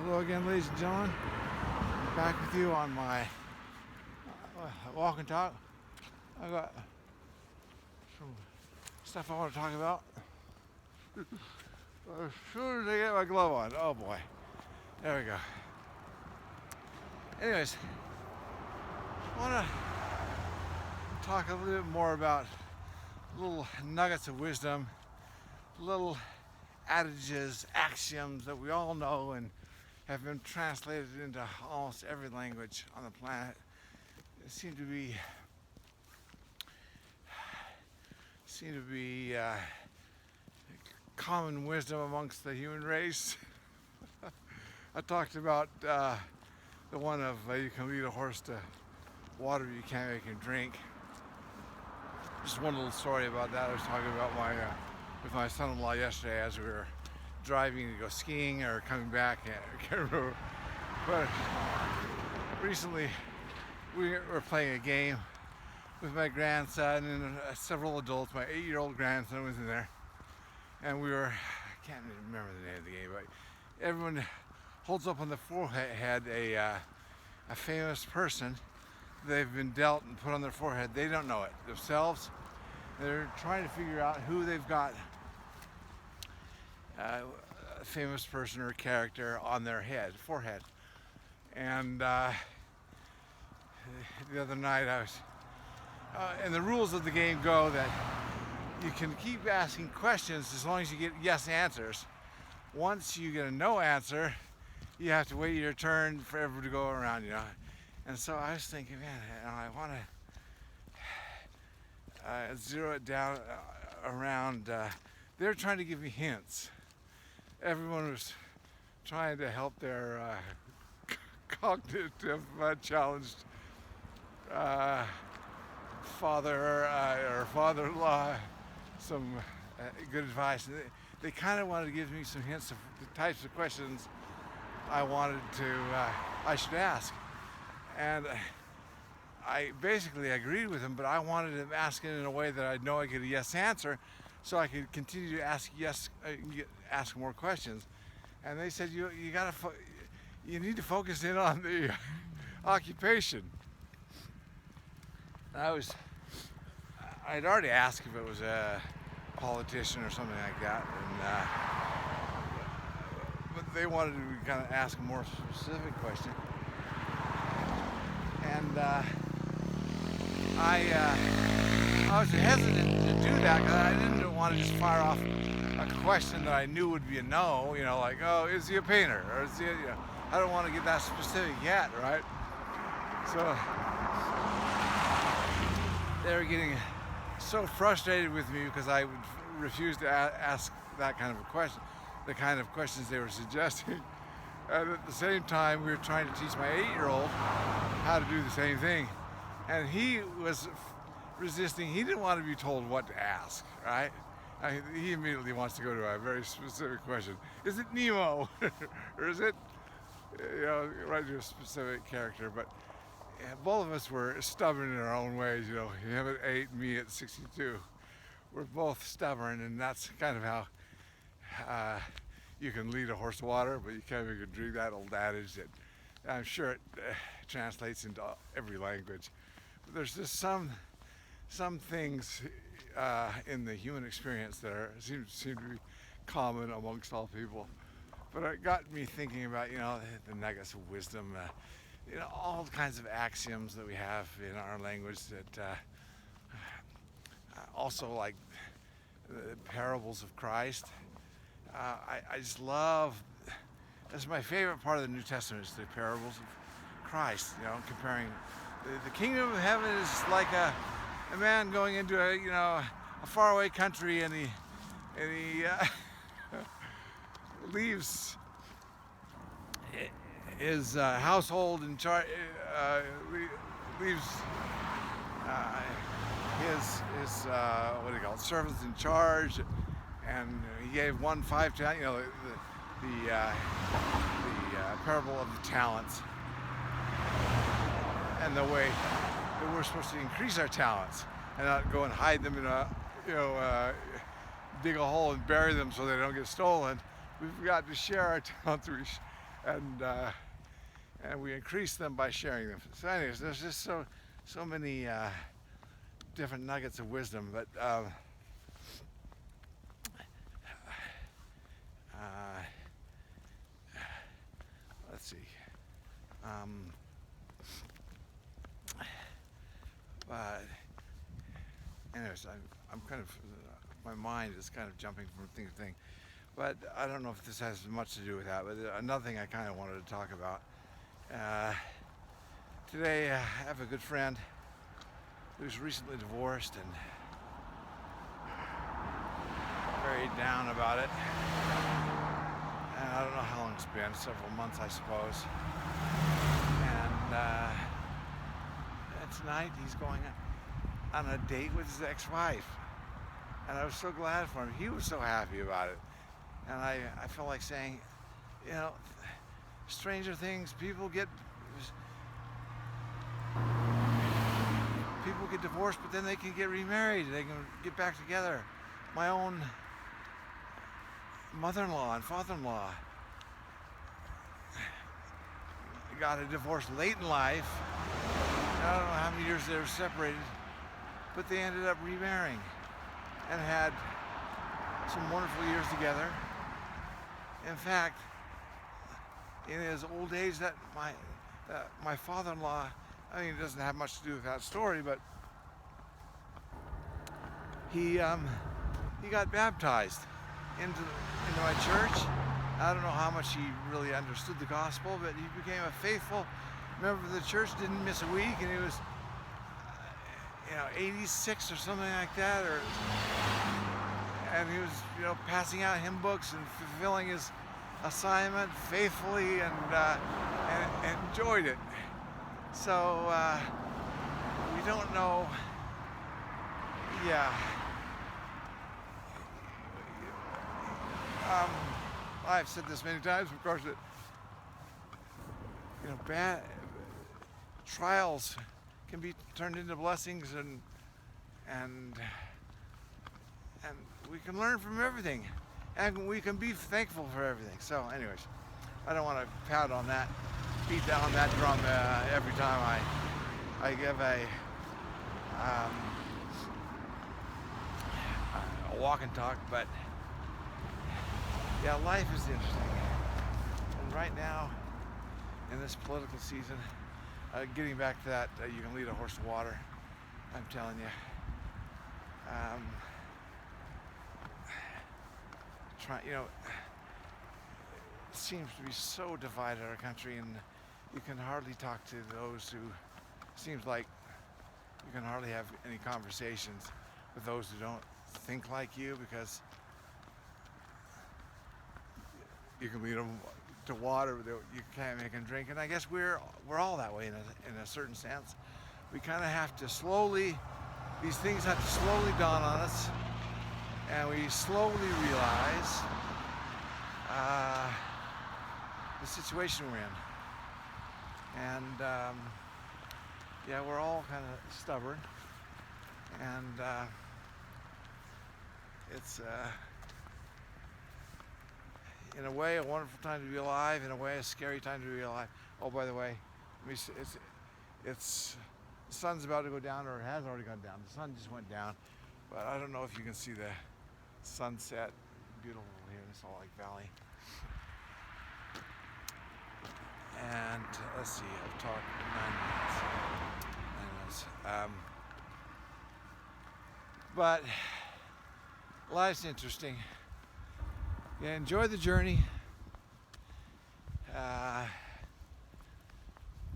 Hello again, ladies and gentlemen. Back with you on my walk and talk. I got some stuff I want to talk about. As soon as I get my glove on, oh boy, there we go. Anyways, I want to talk a little bit more about little nuggets of wisdom, little adages, axioms that we all know and have been translated into almost every language on the planet. It seem to be common wisdom amongst the human race. I talked about the one of you can lead a horse to water you can't make him drink. Just one little story about that. I was talking about with my son-in-law yesterday as we were driving to go skiing or coming back. I can't remember. But recently we were playing a game with my grandson and several adults. My 8-year-old grandson was in there, and I can't remember the name of the game, but everyone holds up on the forehead a famous person they've been dealt and put on their forehead. They don't know it themselves. They're trying to figure out who they've got a famous person or character on their forehead. And the other night I was, and the rules of the game go that you can keep asking questions as long as you get yes answers. Once you get a no answer, you have to wait your turn for everyone to go around, you know. And so I was thinking, man, I want to zero it down around. They're trying to give me hints. Everyone was trying to help their cognitive challenged father or father-in-law some good advice. They kind of wanted to give me some hints of the types of questions I should ask. And I basically agreed with him, but I wanted him asking in a way that I'd know I get a yes answer, so I could continue to ask more questions. And they said you need to focus in on the occupation. I'd already asked if it was a politician or something like that, but they wanted to kind of ask a more specific question. And I was hesitant to do that because I didn't want to just fire off a question that I knew would be a no, you know, like, oh, is he a painter? Or is he, you know, I don't want to get that specific yet, right? So they were getting so frustrated with me because I would refuse to ask that kind of a question, the kind of questions they were suggesting. And at the same time, we were trying to teach my 8-year-old how to do the same thing. And he was resisting. He didn't want to be told what to ask, right? He immediately wants to go to a very specific question. Is it Nemo? Or is it, you know, right to a specific character? But both of us were stubborn in our own ways, you know. Him at 8, me at 62. We're both stubborn, and that's kind of how you can lead a horse to water, but you can't make it drink. That old adage that I'm sure it translates into every language. But there's just some things in the human experience that seem to be common amongst all people. But it got me thinking about, you know, the nuggets of wisdom, you know, all kinds of axioms that we have in our language that also like the parables of Christ. I just love, that's my favorite part of the New Testament, is the parables of Christ, you know, comparing the kingdom of heaven is like a man going into a faraway country, and he leaves his household in charge, leaves his what do you call it, servants in charge, and he gave one 5 talents, you know, the parable of the talents, and the way that we're supposed to increase our talents and not go and hide them in dig a hole and bury them so they don't get stolen. We've got to share our talents. and we increase them by sharing them. So anyways, there's just so many different nuggets of wisdom, but uh, let's see. But anyways, I'm kind of my mind is kind of jumping from thing to thing. But I don't know if this has much to do with that. But another thing I kind of wanted to talk about. Today I have a good friend who's recently divorced and very down about it. And I don't know how long it's been, several months I suppose. And tonight he's going on a date with his ex-wife. And I was so glad for him. He was so happy about it. And I felt like saying, you know, stranger things, people get divorced, but then they can get remarried. They can get back together. My own mother-in-law and father-in-law got a divorce late in life. I don't know how many years they were separated, but they ended up remarrying and had some wonderful years together. In fact, in his old age, that my father-in-law, I mean, it doesn't have much to do with that story, but he got baptized into my church. I don't know how much he really understood the gospel, but he became a faithful member of the church, didn't miss a week, and he was 86 or something like that, and he was passing out hymn books and fulfilling his assignment faithfully and enjoyed it. So we don't know. Yeah. I've said this many times, of course, that bad trials can be turned into blessings, and we can learn from everything, and we can be thankful for everything. So, anyways, I don't want to beat down on that drum every time I give a walk and talk, but yeah, life is interesting. And right now, in this political season, getting back to that, you can lead a horse to water. I'm telling you. It seems to be so divided our country, and you can hardly talk to those who, seems like you can hardly have any conversations with those who don't think like you, because you can lead them to water, but you can't make them drink. And I guess we're all that way in a certain sense. We kind of have to these things have to slowly dawn on us, and we slowly realize the situation we're in. And yeah, we're all kind of stubborn, and it's in a way a wonderful time to be alive, in a way a scary time to be alive. Oh, by the way, the sun's about to go down, or it has already gone down. The sun just went down, but I don't know if you can see the sunset. Beautiful here in the Salt Lake Valley. And let's see, I've talked 9 minutes. But life's interesting. Yeah, enjoy the journey.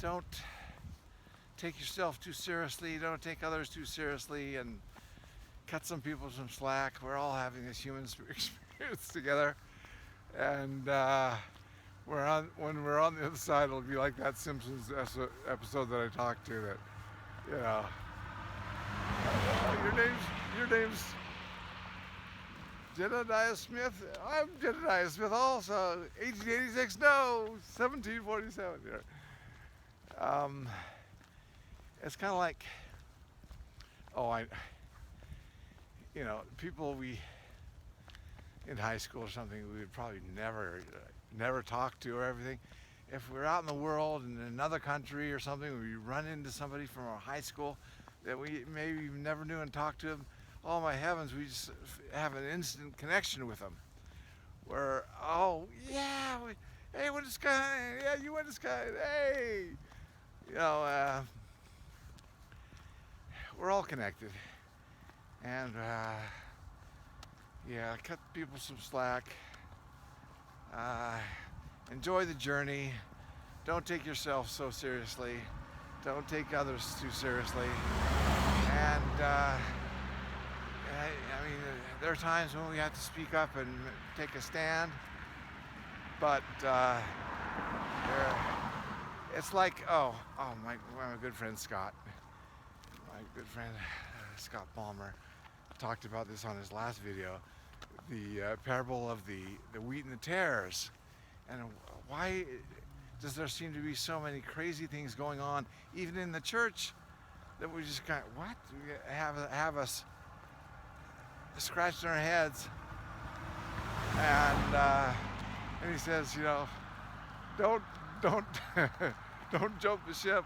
Don't take yourself too seriously. Don't take others too seriously, and cut some people some slack. We're all having this human experience together, and when we're on the other side, it'll be like that Simpsons episode that I talked to. That your name's Jedediah Smith. I'm Jedediah Smith also. 1886, no, 1747. It's kind of like, people in high school or something we would probably never talk to or everything. if we're out in the world in another country or something, we run into somebody from our high school that we maybe never knew and talked to them, oh my heavens, we just have an instant connection with them. Where, oh yeah, hey, went to Sky, yeah, you went to Sky, hey, you know, we're all connected, and yeah, cut people some slack. Enjoy the journey. Don't take yourself so seriously. Don't take others too seriously. And I mean, there are times when we have to speak up and take a stand, but it's like, my good friend Scott, Scott Palmer, talked about this on his last video, the parable of the wheat and the tares, and why does there seem to be so many crazy things going on, even in the church, that we just kind of, what? We have us scratching our heads. And he says, you know, don't don't jump the ship.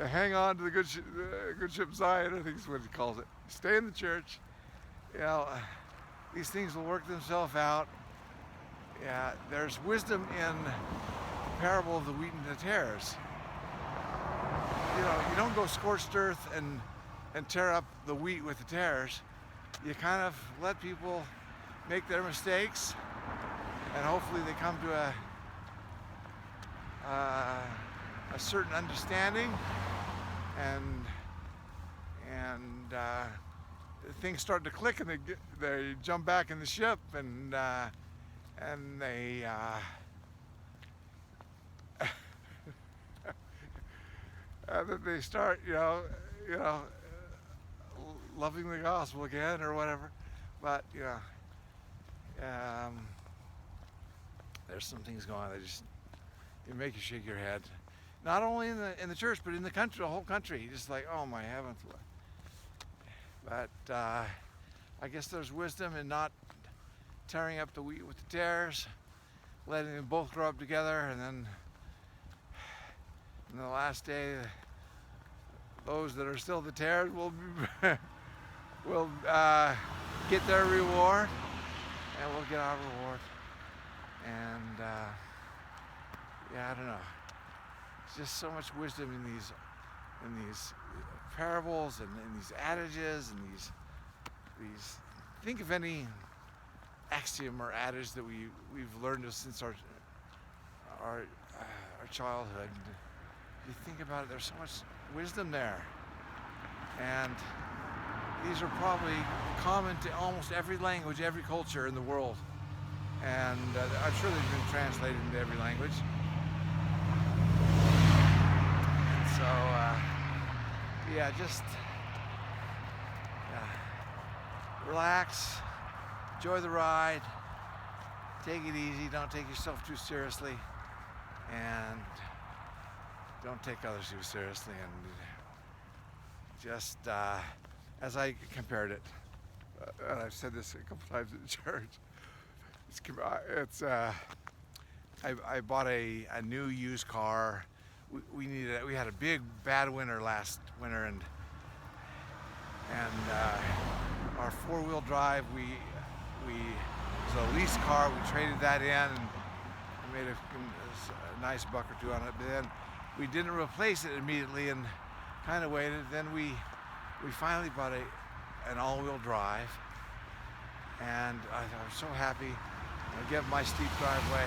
Hang on to the good ship Zion, I think is what he calls it. Stay in the church. You know, these things will work themselves out. Yeah, there's wisdom in the parable of the wheat and the tares. You know, you don't go scorched earth and tear up the wheat with the tares. You kind of let people make their mistakes, and hopefully they come to a certain understanding, and things start to click, and they jump back in the ship, and they that they start, loving the gospel again or whatever. But there's some things going on that just make you shake your head. Not only in the church, but in the country, the whole country. Just like, oh my heavens. But I guess there's wisdom in not tearing up the wheat with the tares, letting them both grow up together, and then in the last day, those that are still the tares will get their reward, and we'll get our reward. And I don't know. There's just so much wisdom in these parables and in these adages and these. Think of any axiom or adage that we've learned since our childhood. You think about it, there's so much wisdom there, and these are probably common to almost every language, every culture in the world, and I'm sure they've been translated into every language. And so just relax, enjoy the ride, take it easy, don't take yourself too seriously, and don't take others too seriously. And just as I compared it, and I've said this a couple times in church, I bought a new used car. We had a big bad winter last winter, and our four-wheel drive, it was a lease car. We traded that in and made a nice buck or two on it. But then we didn't replace it immediately and kind of waited. Then we finally bought an all-wheel drive, and I was so happy. I get my steep driveway,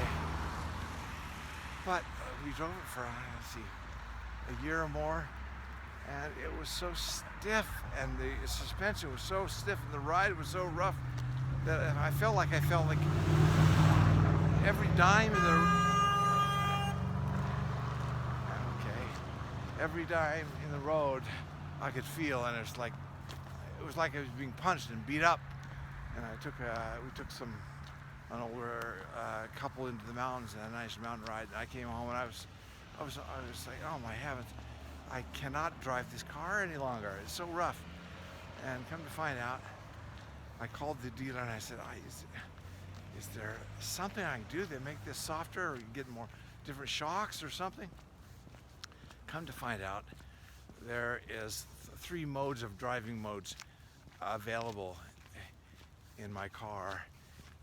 but we drove it for a year or more, and it was so stiff, and the suspension was so stiff, and the ride was so rough that I felt like every dime in the road I could feel, and it was like I was being punched and beat up. And we took some an older couple into the mountains and a nice mountain ride. And I came home and I was like, oh my heavens, I cannot drive this car any longer. It's so rough. And come to find out, I called the dealer and I said, is there something I can do that make this softer or get more different shocks or something? Come to find out, there is three modes of driving modes available in my car,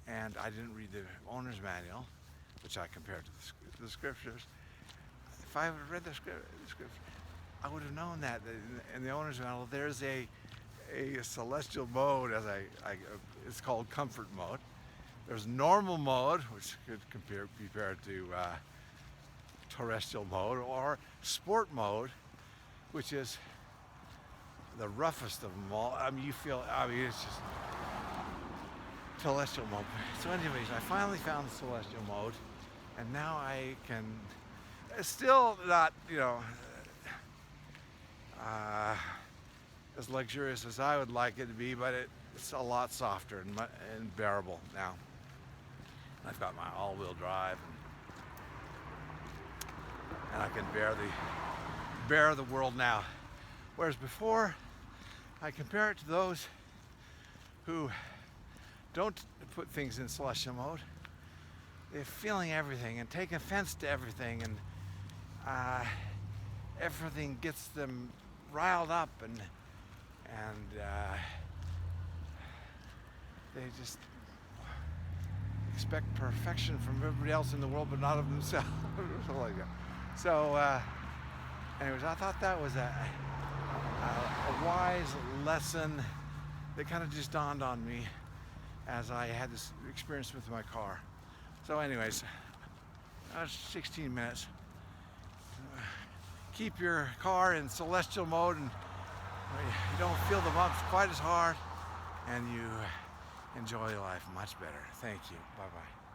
and I didn't read the owner's manual, which I compared to the scriptures. If I had read the scripture, I would have known that in the owner's manual there's a celestial mode, as it's called comfort mode. There's normal mode, which could be compared to terrestrial mode, or sport mode, which is the roughest of them all. I mean, it's just celestial mode. So anyways, I finally found the celestial mode, and now I can, it's still not, as luxurious as I would like it to be, but it's a lot softer and bearable now. I've got my all-wheel drive, and I can bear the world now. Whereas before, I compare it to those who don't put things in celestial mode. They're feeling everything and take offense to everything, and everything gets them riled up, and they just expect perfection from everybody else in the world, but not of themselves. Something like that. So, anyways, I thought that was a wise lesson that kind of just dawned on me as I had this experience with my car. So anyways, that was 16 minutes. Keep your car in celestial mode, and you don't feel the bumps quite as hard, and you enjoy life much better. Thank you. Bye-bye.